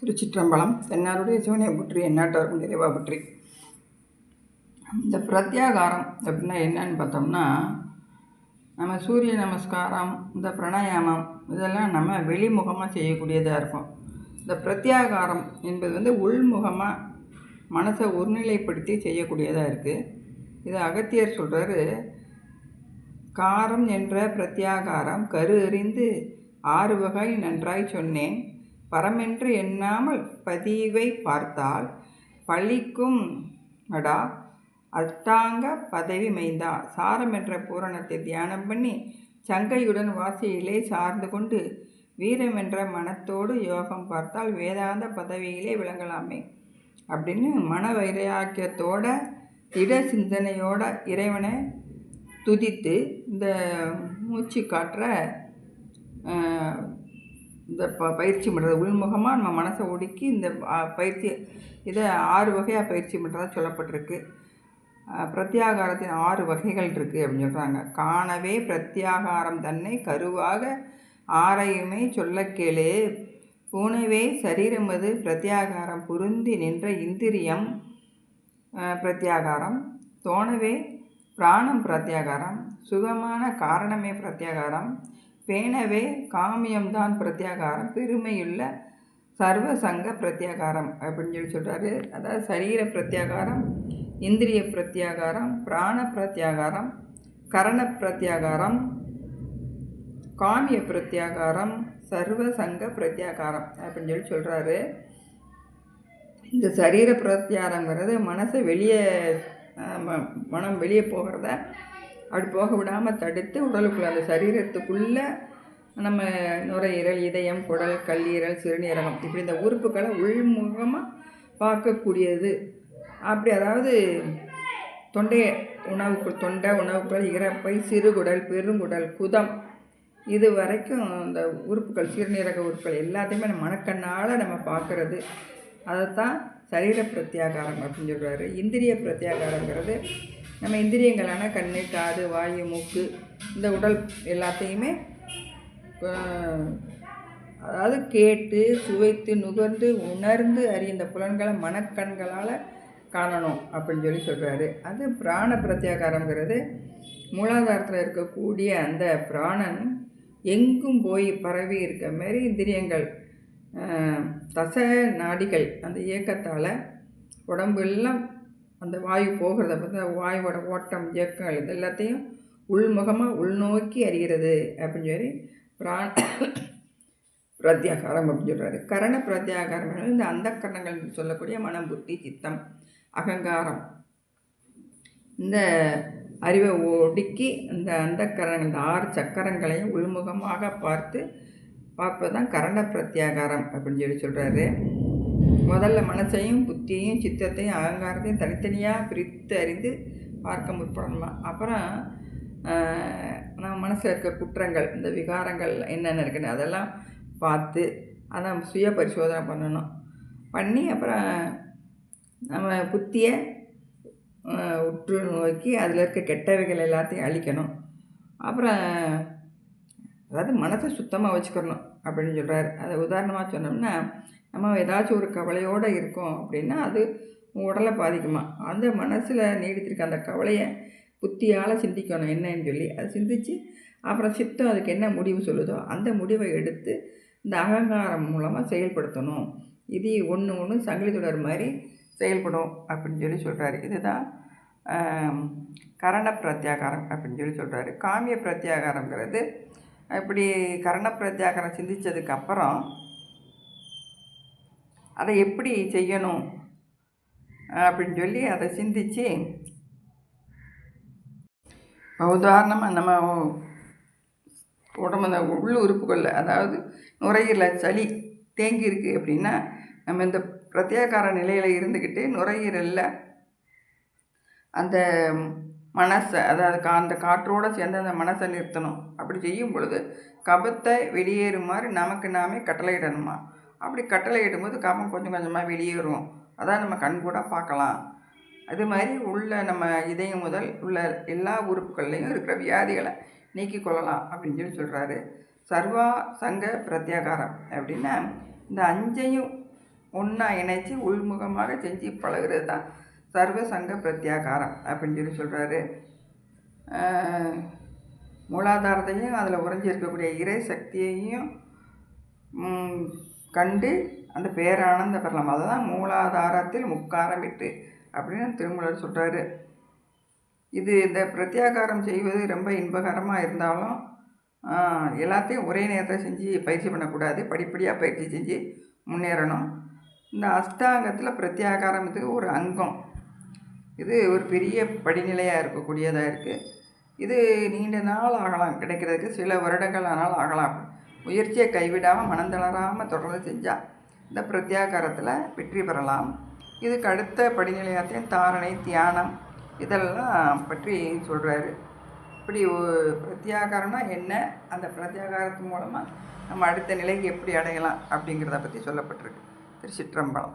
திருச்சிற்றம்பலம். தென்னாருடைய சிவனை பற்றி எந்நாட்டவருக்கும் நிறைவா பற்றி. இந்த பிரத்யாகாரம் அப்படின்னா என்னன்னு பார்த்தோம்னா, நம்ம சூரிய நமஸ்காரம், இந்த பிராணாயாமம் இதெல்லாம் நம்ம வெளிமுகமாக செய்யக்கூடியதாக இருக்கும். இந்த பிரத்யாகாரம் என்பது உள்முகமாக மனசை ஒருநிலைப்படுத்தி செய்யக்கூடியதாக இருக்குது. இதை அகத்தியர் சொல்கிறாரு, காரம் என்ற பிரத்யாகாரம் கரு அறிந்து 6 வகை நன்றாய் சொன்னேன், பரமென்று எண்ணாமல் பதிவை பார்த்தால் பழிக்கும் அடா அஷ்டாங்க பதவி மைந்தா. சாரம் என்ற பூரணத்தை தியானம் பண்ணி சங்கையுடன் வாசியிலே சார்ந்து கொண்டு வீரம் என்ற மனத்தோடு யோகம் பார்த்தால் வேதாந்த பதவியிலே விளங்கலாமே அப்படின்னு மன வைராக்கியத்தோட திட சிந்தனையோட இறைவனை துதித்து இந்த மூச்சு காட்டுற இந்த பயிற்சி பண்ணுறது உள்முகமாக நம்ம மனசை ஒடுக்கி இந்த பயிற்சி இதை 6 வகையாக பயிற்சி பண்ணுறதா சொல்லப்பட்டிருக்கு. பிரத்யாகாரத்தின் 6 வகைகள் இருக்குது அப்படின்னு சொல்கிறாங்க. காணவே பிரத்யாகாரம் தன்னை கருவாக ஆரையுமே சொல்ல கேளு, பூனவே சரீரமது பிரத்யாகாரம் பொருந்தி நின்ற இந்திரியம் பிரத்யாகாரம், தோணவே பிராணம் பிரத்யாகாரம், சுகமான காரணமே பிரத்யாகாரம், பேணவே காமியம்தான் பிரத்யாகாரம், பெருமையுள்ள சர்வசங்க பிரத்யாகாரம் அப்படின்னு சொல்கிறாரு. அதாவது சரீர பிரத்யாகாரம், இந்திரிய பிரத்யாகாரம், பிராண பிரத்யாகாரம், கரண பிரத்யாகாரம், காமிய பிரத்யாகாரம், சர்வசங்க பிரத்யாகாரம் அப்படின்னு சொல்கிறாரு. இந்த சரீர பிரத்யாகாரங்கிறது மனசை மனம் வெளியே போகிறத அப்படி போக விடாமல் தடுத்து உடலுக்குள்ளே அந்த சரீரத்துக்குள்ளே நம்ம நுரையீரல், இதயம், குடல், கல்லீரல், சிறுநீரகம் இப்படி இந்த உறுப்புகளை உள்முகமாக பார்க்கக்கூடியது. அப்படி அதாவது தொண்டை உணவுக்குள் இறப்பை, சிறுகுடல், பெருங்குடல், குதம் இது வரைக்கும் இந்த உறுப்புகள், சிறுநீரக உறுப்புகள் எல்லாத்தையுமே நம்ம மனக்கண்ணால் நம்ம பார்க்குறது. அதைத்தான் சரீர பிரத்யாகாரம் அப்படின்னு சொல்கிறாரு. இந்திரிய பிரத்யாகாரங்கிறது நம்ம இந்திரியங்களான கண், காது, வாயு, மூக்கு இந்த உடல் எல்லாத்தையுமே அதாவது கேட்டு சுவைத்து நுகர்ந்து உணர்ந்து அறிந்த புலன்களை மனக்கண்களால் காணணும் அப்படின்னு சொல்கிறாரு. அது பிராண பிரத்யாகாரங்கிறது மூலாதாரத்தில் இருக்கக்கூடிய அந்த பிராணன் எங்கும் போய் பரவி இருக்க மாதிரி இந்திரியங்கள், தச நாடிகள் அந்த இயக்கத்தால் உடம்பு எல்லாம் அந்த வாயு போகிறத பார்த்தா வாயுவோட ஓட்டம், இயக்கங்கள் இது எல்லாத்தையும் உள்முகமாக உள்நோக்கி அறிகிறது அப்படின்னு சொல்லி பிராண பிரத்யாகாரம் அப்படின்னு சொல்கிறாரு. கரண பிரத்யாகாரம் இந்த அந்த கரணங்கள் சொல்லக்கூடிய மனம், புத்தி, சித்தம், அகங்காரம் இந்த அறிவை ஒடுக்கி அந்த கரணங்கள் இந்த 6 சக்கரங்களையும் உள்முகமாக பார்ப்பது தான் கரண பிரத்யாகாரம் அப்படின்னு சொல்கிறாரு. முதல்ல மனசையும் புத்தியையும் சித்தத்தையும் அகங்காரத்தையும் தனித்தனியாக பிரித்து அறிந்து பார்க்க முற்படணுமா. அப்புறம் நம்ம மனசில் இருக்க குற்றங்கள், இந்த விகாரங்கள் என்னென்ன இருக்குன்னு அதெல்லாம் பார்த்து அதை சுய பரிசோதனை பண்ணணும். பண்ணி அப்புறம் நம்ம புத்தியை உற்று நோக்கி அதில் இருக்க கெட்டவைகள் எல்லாத்தையும் அழிக்கணும். அப்புறம் அதாவது மனசை சுத்தமாக வச்சுக்கணும் அப்படின்னு சொல்கிறாரு. அதை உதாரணமாக சொன்னோம்னா, நம்ம ஏதாச்சும் ஒரு கவலையோடு இருக்கோம் அப்படின்னா அது உடலை பாதிக்குமா. அந்த மனசில் நீடித்திருக்க அந்த கவலையை புத்தியால் சிந்திக்கணும் என்னன்னு சொல்லி அதை சிந்தித்து அப்புறம் சித்தம் அதுக்கு என்ன முடிவு சொல்லுதோ அந்த முடிவை எடுத்து இந்த அகங்காரம் மூலமாக செயல்படுத்தணும். இது ஒன்று சங்கிலி தொடர் மாதிரி செயல்படும் அப்படின்னு சொல்கிறாரு. இதுதான் கரண பிரத்யாகாரம் அப்படின்னு சொல்கிறாரு. காமிய பிரத்யாகாரங்கிறது இப்படி கரண பிரத்யாகாரம் சிந்தித்ததுக்கப்புறம் அதை எப்படி செய்யணும் அப்படின்னு சொல்லி அதை சிந்தித்து உதாரணமாக நம்ம உடம்பு உள் உறுப்புகளில் அதாவது நுரையீரலில் சளி தேங்கியிருக்கு அப்படின்னா நம்ம இந்த பிரத்யாகார நிலையில் இருந்துக்கிட்டு நுரையீரலில் அந்த மனசை அதாவது அந்த காற்றோடு சேர்ந்து அந்த மனசை நிறுத்தணும். அப்படி செய்யும் பொழுது கபத்தை வெளியேறுமாறு நமக்கு நாமே கட்டளையிடணுமா. அப்படி கட்டளையிடும்போது கபம் கொஞ்சம் கொஞ்சமாக வெளியேறும். அதான் நம்ம கண் கூட பார்க்கலாம். அது மாதிரி உள்ள நம்ம இதயம் முதல் உள்ள எல்லா உறுப்புகள்லையும் இருக்கிற வியாதிகளை நீக்கி கொள்ளலாம் அப்படின்னு சொல்கிறாரு. சர்வா சங்க பிரத்யாகாரம் அப்படின்னா இந்த 5ஐயும் ஒன்றா இணைச்சி உள்முகமாக செஞ்சு பழகிறது தான் சர்வ சங்க பிரத்யாகாரம் அப்படின்னு சொல்லி சொல்கிறாரு. மூலாதாரத்தையும் அதில் உறைஞ்சி இருக்கக்கூடிய இறை சக்தியையும் கண்டு அந்த பேரானந்த பெறலாம். அதுதான் மூலாதாரத்தில் முக்காரம் விட்டு அப்படின்னு திருமூலர் சொல்கிறாரு. இந்த பிரத்யாகாரம் செய்வது ரொம்ப இன்பகரமாக இருந்தாலும் எல்லாத்தையும் ஒரே நேரத்தில் செஞ்சு பயிற்சி பண்ணக்கூடாது. படிப்படியாக பயிற்சி செஞ்சு முன்னேறணும். இந்த அஷ்டாங்கத்தில் பிரத்யாகாரம் இது ஒரு அங்கம். இது ஒரு பெரிய படிநிலையாக இருக்கக்கூடியதாக இருக்குது. இது நீண்ட நாள் ஆகலாம், கிடைக்கிறதுக்கு சில வருடங்கள் ஆனாலும் ஆகலாம். முயற்சியை கைவிடாமல் மனந்தளராமல் தொடர்ந்து செஞ்சால் இந்த பிரத்யாகாரத்தில் வெற்றி பெறலாம். இதுக்கு அடுத்த படிநிலையாத்தையும் தாரணை, தியானம் இதெல்லாம் பற்றி சொல்கிறாரு. இப்படி பிரத்யாகாரம்னா என்ன, அந்த பிரத்யாகாரத்தின் மூலமாக நம்ம அடுத்த நிலைக்கு எப்படி அடையலாம் அப்படிங்கிறத பற்றி சொல்லப்பட்டிருக்கு. திருச்சிற்றம்பலம்.